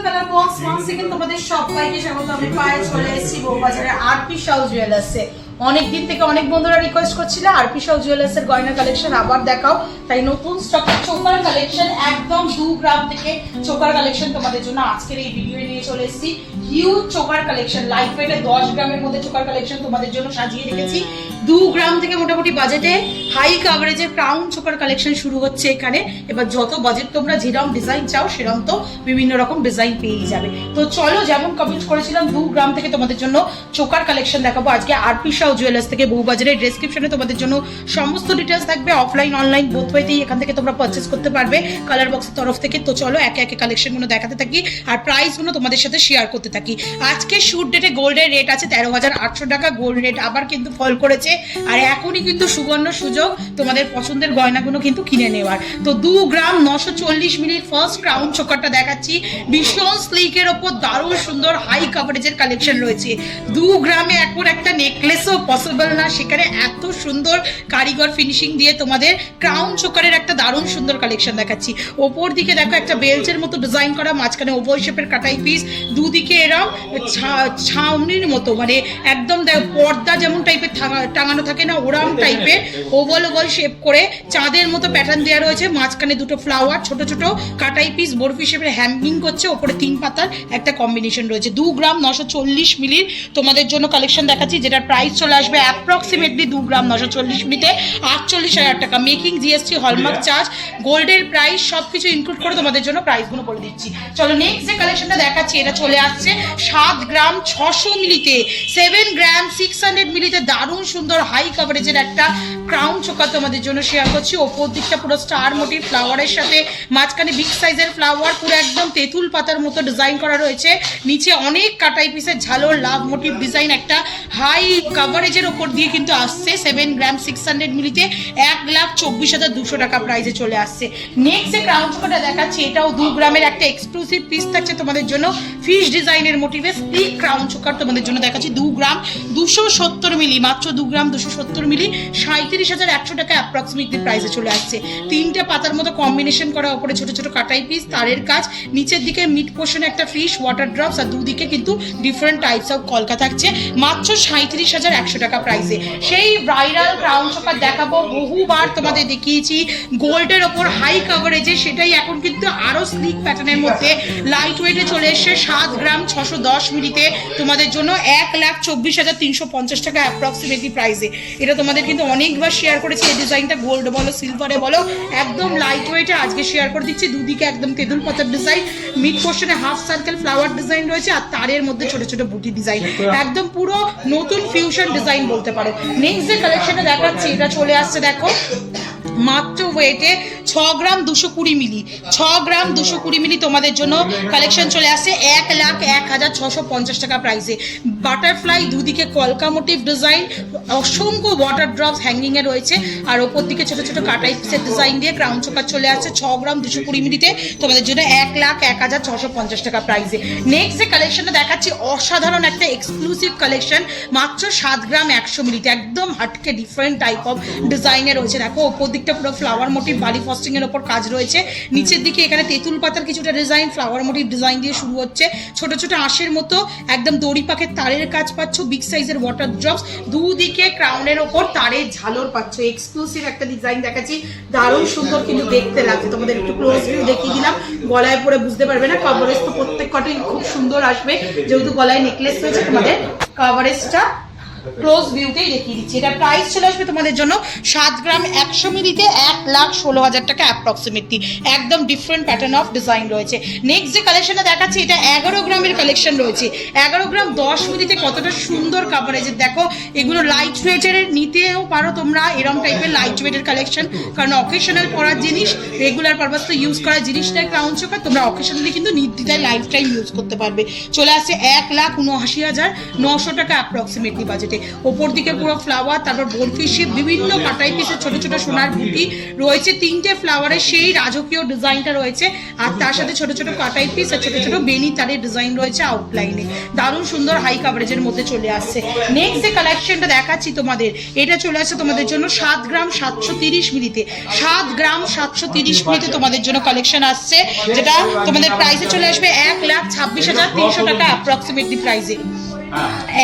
Colour box one second তোমাদের সবাইকে স্বাগত। আমি পায়ে চলে এসেছি বউবাজারে আরপি সাউ জুয়েলার্সে। অনেকদিন থেকে অনেক বন্ধুরা রিকোয়েস্ট করছিল আরপি সাউ জুয়েলার্সের গয়না কালেকশন আবার দেখাও, তাই নতুন স্টকের চোকার কালেকশন একদম 2 গ্রাম থেকে চোকার কালেকশন তোমাদের জন্য আজকের এই ভিডিও নিয়ে চলে এসেছি। হিউজ চোকার কালেকশন, লাইট ওয়েটে 10 গ্রামের মধ্যে চোকার কালেকশন তোমাদের জন্য সাজিয়ে রেখেছি। 2 গ্রাম থেকে মোটামুটি বাজেটে হাই কাভারেজের ক্রাউন চোকার কালেকশন শুরু হচ্ছে এখানে। এবার যত বাজেট তোমরা যেরকম ডিজাইন চাও সেরকম তো বিভিন্ন রকম ডিজাইন পেয়ে যাবে। তো চলো, যেমন কমেন্ট করেছিলাম 2 গ্রাম থেকে তোমাদের জন্য চোকার কালেকশন দেখাবো আজকে আরপি সাউ জুয়েলার্স থেকে বউবাজারের। ডেসক্রিপশনে তোমাদের জন্য সমস্ত ডিটেলস থাকবে, অফলাইন অনলাইন বোথ ওয়েতেই এখান থেকে তোমরা পারচেস করতে পারবে কালার বক্সের তরফ থেকে। তো চলো একে একে কালেকশনগুলো দেখাতে থাকি আর প্রাইসগুলো তোমাদের সাথে শেয়ার করতে থাকি। আজকে শুট ডেটে গোল্ডের রেট আছে 13,800 টাকা। গোল্ড রেট আবার কিন্তু ফল করেছে, আর এখনই কিন্তু সুবর্ণ সুযোগ তোমাদের পছন্দের গয়নাগুলো কিন্তু কিনে নেওয়ার। তো 2 গ্রাম 940 মিলির ফার্স্ট ক্রাউন চোকারটা দেখাচ্ছি। ভীষণ স্লিকের ওপর দারুণ সুন্দর হাই কাভারেজের কালেকশন রয়েছে। 2 গ্রামে এখন একটা নেকলেসও পসিবল না, সেখানে এত সুন্দর কারিগর ফিনিশিং দিয়ে তোমাদের ক্রাউন চোকারের একটা দারুণ সুন্দর কালেকশন দেখাচ্ছি। ওপর দিকে দেখো একটা বেলচের মতো ডিজাইন করা, মাঝখানে ওভাল শেপের কাটাই পিস, দুদিকে এরকম ছাউনির মতো, মানে একদম পর্দা যেমন টাইপের টাঙানো থাকে না ওরাম টাইপের ওভাল ওভাল শেপ করে চাঁদের মতো প্যাটার্ন দেওয়া রয়েছে। মাঝখানে দুটো ফ্লাওয়ার, ছোট ছোট কাটাই পিস বরফি শেপের হ্যাঙ্গিং করছে, ওপরে 3 পাতার একটা কম্বিনেশন রয়েছে। 2 গ্রাম 940 মিলির তোমাদের জন্য কালেকশন দেখাচ্ছি, যেটার প্রাইস চলে আসবে অ্যাপ্রক্সিমেটলি 2 গ্রাম 940 মিলিতে 48,000 টাকা। মেকিং, জিএসটি, হলমার্ক চার্জ, গোল্ডের প্রাইস সবকিছু ইনক্লুড করে তোমাদের জন্য প্রাইসগুলো বলে দিচ্ছি। চলো নেক্সট যে কালেকশনটা দেখাচ্ছি এটা চলে আসছে 7 গ্রাম 600 মিলিতে, 7 গ্রাম 600 মিলিতে দারুণ সুন্দর হাই কাভারেজের একটা ক্রাউন চোকার তোমাদের জন্য শেয়ার করছি। ওপর দিকটা পুরো স্টার মোটিভ ফ্লাওয়ারের সাথে, মাঝখানে বিগ সাইজের ফ্লাওয়ার, পুরো একদম তেঁতুল পাতার মতো ডিজাইন করা রয়েছে। নিচে অনেক কাটাই পিসের ঝালর লাভ মোটিভ ডিজাইন একটা হাই কাভারেজের ওপর দিয়ে কিন্তু আসছে। 7 গ্রাম 600 মিলিতে 1,24,200 টাকা প্রাইসে চলে আসছে। নেক্সট যে ক্রাউন চোকারটা দেখাচ্ছি এটাও 2 গ্রামের একটা এক্সক্লুসিভ পিস থাকছে তোমাদের জন্য। ফিশ ডিজাইনের মোটিভে স্লিক ক্রাউন চোকার তোমাদের জন্য দেখাচ্ছি। 2 গ্রাম 270 মিলি, মাত্র 2 গ্রাম 270 মিলি 37,100 টাকা অ্যাপ্রক্সিমেটলি প্রাইসে চলে আসছে। 3টে পাতার মতো কম্বিনেশন করা, ওপরে ছোট ছোট কাটাই পিস, তারের কাজ, নিচের দিকে মিড পোর্শনে একটা ফিশ ওয়াটার ড্রপস, আর দুদিকে কিন্তু ডিফারেন্ট টাইপস অফ কলকা থাকছে মাত্র 37,100 টাকা প্রাইসে। সেই ভাইরাল ক্রাউন চোকার দেখাবো, বহুবার তোমাদের দেখিয়েছি গোল্ডের ওপর হাই কাভারেজে, সেটাই এখন কিন্তু আরো স্লিক প্যাটার্নের মধ্যে লাইট ওয়েটে চলে এসছে। 7 গ্রাম 610 মিলিতে তোমাদের জন্য 1,24,350 টাকা অ্যাপ্রক্সিমেটলি প্রাইসে। এটা তোমাদের কিন্তু অনেকবার শেয়ার করেছি এই ডিজাইনটা, গোল্ড বলো সিলভারে বলো, একদম লাইট ওয়েটে আজকে শেয়ার করে দিচ্ছি। দুদিকে একদম তেঁতুল পাতার ডিজাইন, মিড পোর্শনে হাফ সার্কেল ফ্লাওয়ার ডিজাইন রয়েছে, আর তারের মধ্যে ছোট ছোট বুটি ডিজাইন, একদম পুরো নতুন ফিউশন ডিজাইন বলতে পারো। নেক্সট যে কালেকশনটা দেখাচ্ছি এটা চলে আসছে দেখো মাত্র ওয়েটে 6 গ্রাম 220 মিলি, 6 গ্রাম 220 মিলি তোমাদের জন্য কালেকশন চলে আসছে 1,01,650 টাকা প্রাইসে। বাটারফ্লাই, দুদিকে কলকা মোটিভ ডিজাইন, অসংখ্য ওয়াটার ড্রপস হ্যাঙ্গিং এ রয়েছে, আর ওপর দিকে ছোট ছোট কাটাই পিসের ডিজাইন দিয়ে ক্রাউন চোকার চলে আসছে 6 গ্রাম 220 মিলিতে তোমাদের জন্য 1,01,650 টাকা প্রাইসে। নেক্সট যে কালেকশনটা দেখাচ্ছি অসাধারণ একটা এক্সক্লুসিভ কালেকশন, মাত্র 7 গ্রাম 100 মিলিতে, একদম হাটকে ডিফারেন্ট টাইপ অফ ডিজাইনে রয়েছে। দেখো ওপর দিকটা পুরো ফ্লাওয়ার মোটিভ বালি ফস্টিং এর উপর কাজ রয়েছে, নিচের দিকে এখানে তেঁতুল পাতার কিছুটা ডিজাইন, ফ্লাওয়ার মোটিভ ডিজাইন দিয়ে শুরু হচ্ছে, ছোট ছোট আঁশের মতো একদম দড়ি পাখের তারের কাজ পাচ্ছ, বিগ সাইজের ওয়াটার ড্রপস, দুদিকে ক্রাউনের ওপর তারের ঝালর পাচ্ছ। এক্সক্লুসিভ একটা ডিজাইন দেখাচ্ছি, দারুণ সুন্দর কিন্তু দেখতে লাগছে। তোমাদের একটু ক্লোজ ভিউ দেখিয়ে দিলাম, গলায় পরে বুঝতে পারবে না, কভারেজ তো প্রত্যেক কটাই খুব সুন্দর আসবে, যেহেতু গলায় নেকলেস রয়েছে তোমাদের কভারেজটা ক্লোজ ভিউতেই দেখিয়ে দিচ্ছি। এটা প্রাইস চলে আসবে তোমাদের জন্য 7 গ্রাম 100 মিলিতে 1,16,000 টাকা অ্যাপ্রক্সিমেটলি, একদম ডিফারেন্ট প্যাটার্ন অফ ডিজাইন রয়েছে। নেক্সট যে কালেকশনটা দেখাচ্ছি এটা 11 গ্রামের কালেকশন রয়েছে। 11 গ্রাম 10 মিলিতে কতটা সুন্দর কাভারেজের দেখো, এগুলো লাইট ওয়েটের নিতেও পারো তোমরা, এরকম টাইপের লাইট ওয়েটের কালেকশন, কারণ অকেশনাল পরার জিনিস, রেগুলার পারপাস তো ইউজ করার জিনিসটা ক্রাউন চোকার তোমরা অকেশনালি কিন্তু নির্দ্বিধায় লাইফ টাইম ইউজ করতে পারবে। চলে আসছে 1,79,900 টাকা অ্যাপ্রক্সিমেটলি বাজেটে। সাথে। ওপর দিকে পুরো ফ্লাওয়ার, তারপর বরফি শেপ, বিভিন্ন কাটাই পিসের ছোট ছোট সোনার বুটি রয়েছে, 3টে ফ্লাওয়ারের সেই রাজকীয় ডিজাইনটা রয়েছে, আর তার সাথে ছোট ছোট কাটাই পিস আর ছোট ছোট বেনি তারের ডিজাইন রয়েছে আউটলাইনে। দারুণ সুন্দর হাই কাভারেজের মধ্যে চলে আসছে। নেক্সট যে কালেকশনটা দেখাচ্ছি তোমাদের, এটা চলে আসছে তোমাদের জন্য 7 গ্রাম 730 মিলিতে। 7 গ্রাম 730 মিলিতে তোমাদের জন্য কালেকশন আসছে, যেটা তোমাদের প্রাইসে চলে আসবে 1,26,300 টাকা অ্যাপ্রক্সিমেটলি প্রাইসে।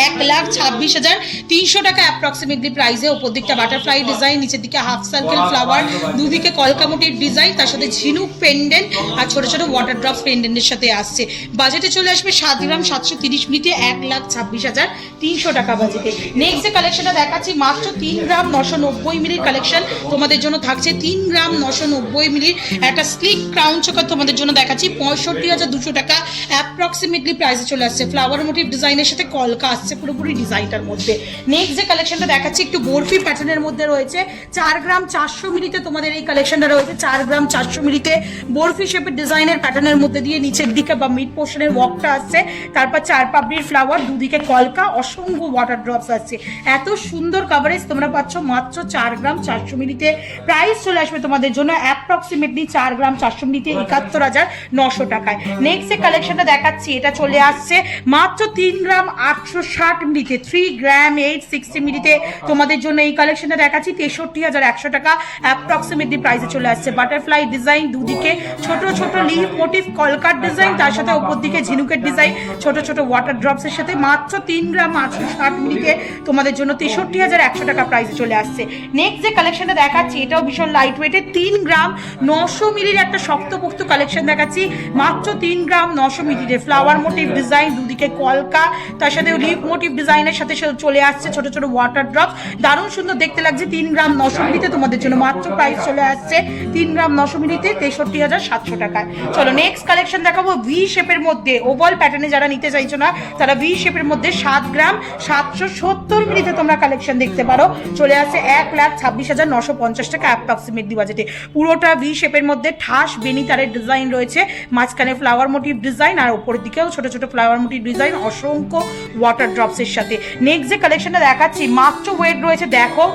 1,26,300 টাকা অ্যাপ্রক্সিমেটলি প্রাইসে। ওপর দিকটা বাটারফ্লাই ডিজাইন, নিচের দিকে হাফ সার্কেল ফ্লাওয়ার, দুদিকে কলকামুটির ডিজাইন, তার সাথে ঝিনুক পেন্ডেন্ট আর ছোট ছোট ওয়াটার ড্রপ পেন্ডেন্টের সাথে আসছে। বাজেটে চলে আসবে 7 গ্রাম 730 মিলিতে 1,26,300 টাকা বাজেটে। নেক্সট যে কালেকশনটা দেখাচ্ছি, মাত্র 3 গ্রাম 990 মিলির কালেকশন তোমাদের জন্য থাকছে। 3 গ্রাম 990 মিলির একটা স্লিক ক্রাউন চোকার তোমাদের জন্য দেখাচ্ছি, 65,200 টাকা অ্যাপ্রক্সিমেটলি প্রাইসে চলে আসছে। ফ্লাওয়ার মোটিভ ডিজাইনের সাথে কলকা আসছে পুরোপুরি ডিজাইনটার মধ্যে। নেক্সট যে কালেকশনটা দেখাচ্ছি একটু বরফি প্যাটার্নের মধ্যে রয়েছে, 4 গ্রাম 400 মিলিতে তোমাদের এই কালেকশনটা রয়েছে। 4 গ্রাম 400 মিলিতে বরফি শেপের ডিজাইনের প্যাটার্নের মধ্যে দিয়ে নিচের দিকে বা মিড পোর্শনের ওয়ার্কটা আসছে, তারপর 4 পাপড়ির ফ্লাওয়ার, দুদিকে কলকা, অসংখ্য ওয়াটার ড্রপস আসছে। এত সুন্দর কাভারেজ তোমরা পাচ্ছ মাত্র 4 গ্রাম 400 মিলিতে। প্রাইস চলে আসবে তোমাদের জন্য অ্যাপ্রক্সিমেটলি 4 গ্রাম 400 মিলিতে 71,900 টাকায়। নেক্সট যে কালেকশনটা দেখাচ্ছি, এটা চলে আসছে মাত্র 3 গ্রাম 860 মিলিতে। 3 গ্রাম 860 মিলিতে তোমাদের জন্য এই কালেকশনটা দেখাচ্ছি, 63,100 টাকা অ্যাপ্রক্সিমেটলি প্রাইসে চলে আসছে। বাটারফ্লাই ডিজাইন, দুদিকে ছোট ছোট লিভ মোটিভ কলকার ডিজাইন, তার সাথে উপর দিকে ঝিনুকের ডিজাইন, ছোট ছোট ওয়াটার ড্রপস এর সাথে মাত্র 3 গ্রাম 860 মিলিতে তোমাদের জন্য 63,100 টাকা প্রাইসে চলে আসছে। নেক্সট যে কালেকশনটা দেখাচ্ছি, এটাও ভীষণ লাইট ওয়েটের, 3 গ্রাম 900 মিলির একটা শক্তপোক্ত কালেকশন দেখাচ্ছি, মাত্র 3 গ্রাম 900 মিলিতে। ফ্লাওয়ার মোটিভ ডিজাইন, দুদিকে কলকা, তার সাথে লিভ মোটিভ ডিজাইনের সাথে চলে আসছে ছোট ছোট ওয়াটার ড্রপ, দারুণ সুন্দর দেখতে লাগছে। 3 গ্রাম 900 মিলিতে তোমাদের জন্য মাত্র প্রাইস চলে আসছে 3 গ্রাম 900 মিলিতে 63,700 টাকায়। চলো নেক্সট কালেকশন দেখাবো ভি শেপের মধ্যে, ওভাল প্যাটার্নে যারা নিতে চাইছো না তারা ভি শেপের মধ্যে 7 গ্রাম 770 মিলিতে তোমরা কালেকশন দেখতে পারো, চলে আসছে 1,26,950 টাকা অ্যাপ্রক্সিমেটলি বাজেটে। পুরোটা ভি শেপের মধ্যে ঠাস বেনি তারের ডিজাইন রয়েছে, মাঝখানে ফ্লাওয়ার মোটিভ ডিজাইন, আর উপরের দিকেও ছোট ছোট ফ্লাওয়ার মোটিভ ডিজাইন, অসংখ্য ওয়াটার ড্রপসের সাথে। নেক্সট যে কালেকশনটা দেখাচ্ছি, মাত্র ওয়েট রয়েছে দেখো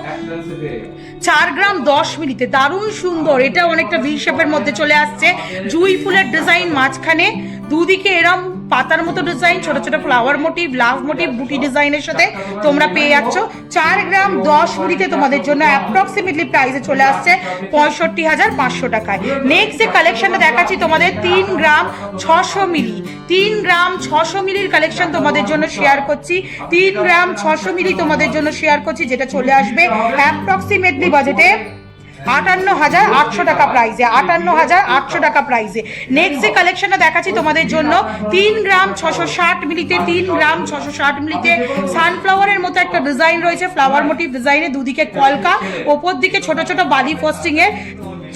4 গ্রাম 10 মিলিতে, দারুণ সুন্দর। এটা অনেকটা ভি শেপের মধ্যে চলে আসছে, জুই ফুলের ডিজাইন, মাঝখানে দুদিকে এরম পাতার মতো ডিজাইন, ছোট ছোট ফ্লাওয়ার মোটিভ, লাভ মোটিভ, বুটি ডিজাইনের সাথে তোমরা পেয়ে যাচ্ছ। 4 গ্রাম 10 মিলিতে তোমাদের জন্য অ্যাপ্রক্সিমেটলি প্রাইসে চলে আসছে 65,500 টাকায়। নেক্সট যে কালেকশনটা দেখাচ্ছি তোমাদের 3 গ্রাম 600 মিলি, 3 গ্রাম 600 মিলির কালেকশন তোমাদের জন্য শেয়ার করছি। 3 গ্রাম 600 মিলি তোমাদের জন্য শেয়ার করছি, যেটা চলে আসবে অ্যাপ্রক্সিমেটলি বাজেটে 58,800 টাকা প্রাইসে, 58,800 টাকা প্রাইসে। নেক্সট যে কালেকশনটা দেখাচ্ছি তোমাদের জন্য 3 গ্রাম 660 মিলিতে, 3 গ্রাম 660 মিলিতে সানফ্লাওয়ারের মতো একটা ডিজাইন রয়েছে, ফ্লাওয়ার মোটিভ ডিজাইনে, দুদিকে কলকা, ওপর দিকে ছোট ছোট বালি পোস্টিং এর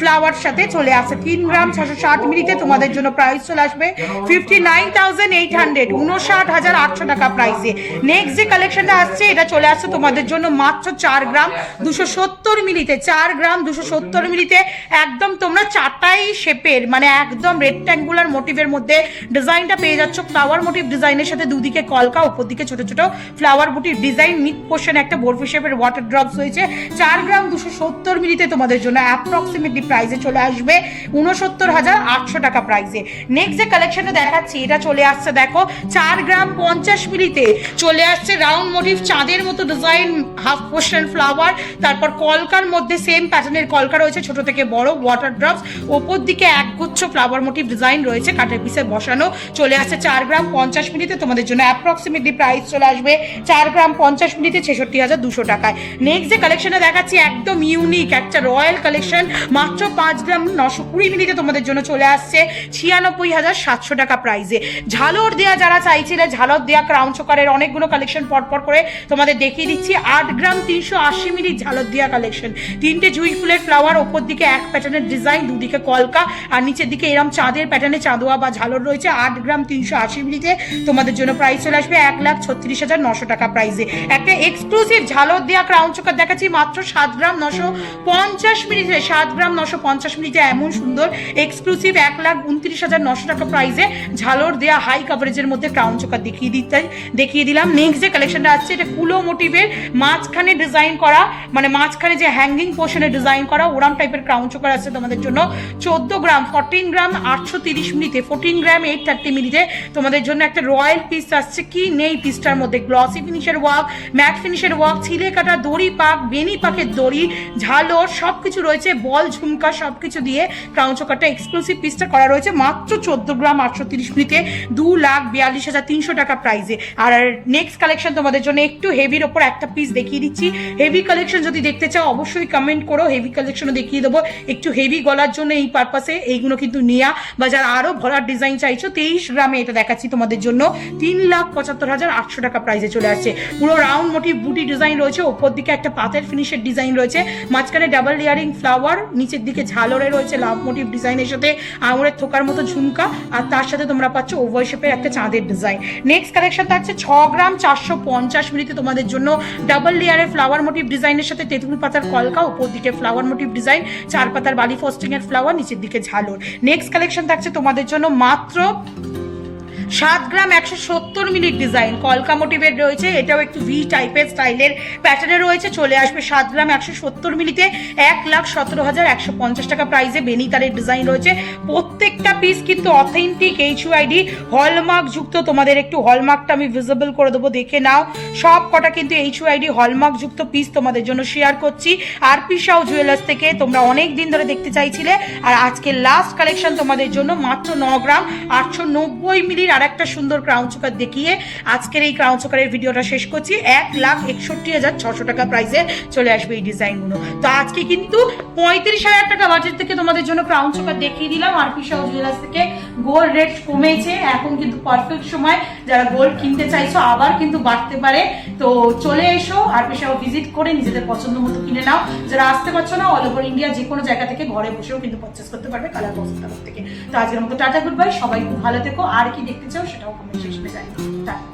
ফ্লাওয়ার সাথে চলে আসে। 3 গ্রাম 660 মিলিতে তোমাদের জন্য প্রাইস চলে আসবে 59,800, 59,800 টাকা প্রাইসে। নেক্সট যে কালেকশনটা আসছে, এটা চলে আসছে তোমাদের জন্য মাত্র 4 গ্রাম 270 মিলিতে। 4 গ্রাম 270 মিলিতে একদম তোমরা চাটাই শেপের, মানে একদম রেক্ট্যাঙ্গুলার মোটিভের মধ্যে ডিজাইনটা পেয়ে যাচ্ছ, ফ্লাওয়ার মোটিভ ডিজাইনের সাথে দুদিকে কলকা, উপর দিকে ছোট ছোট ফ্লাওয়ার বুটির ডিজাইন, মিড পোর্শন একটা বরফি শেপের ওয়াটার ড্রপস রয়েছে। 4 গ্রাম 270 মিলিতে তোমাদের জন্য অ্যাপ্রক্সিমেটলি প্রাইসে চলে আসবে 69,800 টাকা প্রাইসে। নেক্সট যে কালেকশনটা দেখাচ্ছি, এটা চলে আসছে দেখো 4 গ্রাম 50 মিলিতে চলে আসছে রাউন্ড মোটিভ, চাঁদের মতো ডিজাইন, হাফ পোর্শন ফ্লাওয়ার, তারপর কলকার মধ্যে সেম প্যাটার্নের কলকা রয়েছে, ছোট থেকে বড় ওয়াটার ড্রপস, ওপর দিকে একগুচ্ছ ফ্লাওয়ার মোটিভ ডিজাইন রয়েছে কাঠের পিসে বসানো, চলে আসছে 4 গ্রাম 50 মিলিতে তোমাদের জন্য অ্যাপ্রক্সিমেটলি প্রাইস চলে আসবে 4 গ্রাম 50 মিলিতে 66,200 টাকায়। নেক্সট যে কালেকশনটা দেখাচ্ছি একদম ইউনিক একটা রয়্যাল কালেকশন, মাত্র 5 গ্রাম 920 মিলিতে তোমাদের জন্য চলে আসছে 96,700 টাকা প্রাইসে। ঝালর দেয়া যারা চাইছিলে, ঝালর দেয়া ক্রাউন চোকারের অনেকগুলো কালেকশন পরপর করে তোমাদের দেখিয়ে দিচ্ছি। 8 গ্রাম 380 মিলি ঝালর দেয়া কালেকশন, 3টে জুই ফুলের ফ্লাওয়ার, ওপর দিকে এক প্যাটার্নের ডিজাইন, দুদিকে কলকা, আর নিচের দিকে এরম চাঁদের প্যাটার্নে চাঁদোয়া বা ঝালর রয়েছে। 8 গ্রাম 380 মিলিতে তোমাদের জন্য প্রাইস চলে আসবে 1,36,900 টাকা প্রাইসে। একটা এক্সক্লুসিভ ঝালর দেয়া ক্রাউন চোকার দেখাচ্ছি মাত্র 7 গ্রাম 950 মিলিতে। 7 গ্রাম 950 মিনিটে এমন সুন্দর এক্সক্লুসিভ 1,29,900 টাকা প্রাইসে ঝালর দেয়া হাই কাভারেজের মধ্যে ক্রাউন চোকার দেখিয়ে দিলাম। নেক্সট যে কালেকশনটা আসছে এটা কুলো মোটিভের মাঝখানে ডিজাইন করা, মানে মাঝখানে যে হ্যাঙ্গিং পোর্শনে ডিজাইন করা ওরাম টাইপের ক্রাউন চোকার আছে তোমাদের জন্য। 14 গ্রাম 14 গ্রাম 830 মিনিটে, 14 গ্রাম 830 মিনিটে তোমাদের জন্য একটা রয়্যাল পিস আসছে। কি নেই পিসটার মধ্যে? গ্লসি ফিনিশের ওয়ার্ক, ম্যাট ফিনিশের ওয়ার্ক, ছিলে কাটা দড়ি পাক, বেনি পাকের দড়ি, ঝালর সবকিছু রয়েছে, বল ঝুমকা সবকিছু দিয়ে ক্রাউন চোকারটা এক্সক্লুসিভ পিসটা করা রয়েছে মাত্র 14 গ্রাম 830 মিনিটে 2,42,300 টাকা প্রাইসে। আর নেক্সট কালেকশন তোমাদের জন্য একটু হেভির ওপর একটা পিস দেখিয়ে দিচ্ছি। হেভি কালেকশন যদি দেখতে চাও অবশ্যই কমেন্ট করো, হেভি কালেকশনও দেখিয়ে দেবো। একটু হেভি গলার জন্য এই পারপাসে এইগুলো কিন্তু নেয়া, বা যারা আরো ভরার ডিজাইন চাইছো 23 গ্রামে এটা দেখাচ্ছি তোমাদের জন্য 3,75,800 টাকা প্রাইসে চলে আসছে। পুরো রাউন্ড মোটিভ বুটি ডিজাইন রয়েছে, ওপর দিকে একটা পাতের ফিনিশের ডিজাইন রয়েছে, মাঝখানে ডাবল লেয়ারিং ফ্লাওয়ার, নিচের দিকে ঝালরে রয়েছে লাভ মোটিভ ডিজাইনের সাথে আঙুরের থোকার মতো ঝুমকা, আর তার সাথে তোমরা পাচ্ছ ওভার শেপের একটা চাঁদের ডিজাইন। নেক্সট কালেকশন থাকছে 6 গ্রাম 450 মিনিটে তোমাদের জন্য ডাবল লেয়ারের ফ্লাওয়ার মোটিভ ডিজাইনের সাথে তেঁতুল পাতার কলকা, উপর দিকে ফ্লাওয়ার মোটিভ ডিজাইন, 4 পাতার বালি ফস্টিং এর ফ্লাওয়ার, নিচের দিকে ঝালর। নেক্সট কালেকশন থাকছে তোমাদের জন্য মাত্র 7 গ্রাম 170 মিনিট ডিজাইন কলকা মোটিভের রয়েছে, এটাও একটু ভি টাইপের স্টাইলের প্যাটার্নে রয়েছে, চলে আসবে 7 গ্রাম 170 মিনিটে 1,17,150 টাকা প্রাইসে। বেনিতারের ডিজাইন রয়েছে, প্রত্যেকটা পিস কিন্তু অথেন্টিক HUID হলমার্ক যুক্ত। তোমাদের একটু হলমার্কটা আমি ভিজিবল করে দেবো, দেখে নাও। সব কটা কিন্তু HUID হলমার্ক যুক্ত পিস তোমাদের জন্য শেয়ার করছি আরপি সাউ জুয়েলার্স থেকে। তোমরা অনেক দিন ধরে দেখতে চাইছিলে, আর আজকে লাস্ট কালেকশন তোমাদের জন্য মাত্র 9 গ্রাম 890 মিলির আর একটা সুন্দর ক্রাউন চোকার দেখিয়ে আজকের এই ক্রাউন চোকারের ভিডিওটা শেষ করছি। 1,61,600 টাকা প্রাইসে চলে আসবে এই ডিজাইনগুলো। তো আজকে কিন্তু 35,000 টাকা বাজেট থেকে তোমাদের জন্য ক্রাউন চোকার দেখিয়ে দিলাম আরপি সাউ জুয়েলার্স থেকে। গোল্ড রেট কমেছে, এখন কিন্তু পারফেক্ট সময়, যারা গোল্ড কিনতে চাইছো আবার কিন্তু বাড়তে পারে। তো চলে এসো আরপি সাউ ভিজিট করে নিজেদের পছন্দ মতো কিনে নাও। যারা আসতে পারছো না অল ওভার ইন্ডিয়া যে কোনো জায়গা থেকে ঘরে বসেও কিন্তু পারচেস করতে পারবে কালার বক্স থেকে। তো আজকের মতো টাটা গুড বাই, সবাই খুব ভালো থেকো। আর কি দেখতে চাও সেটাও কমেন্ট সেকশনে জানিও। টাটা।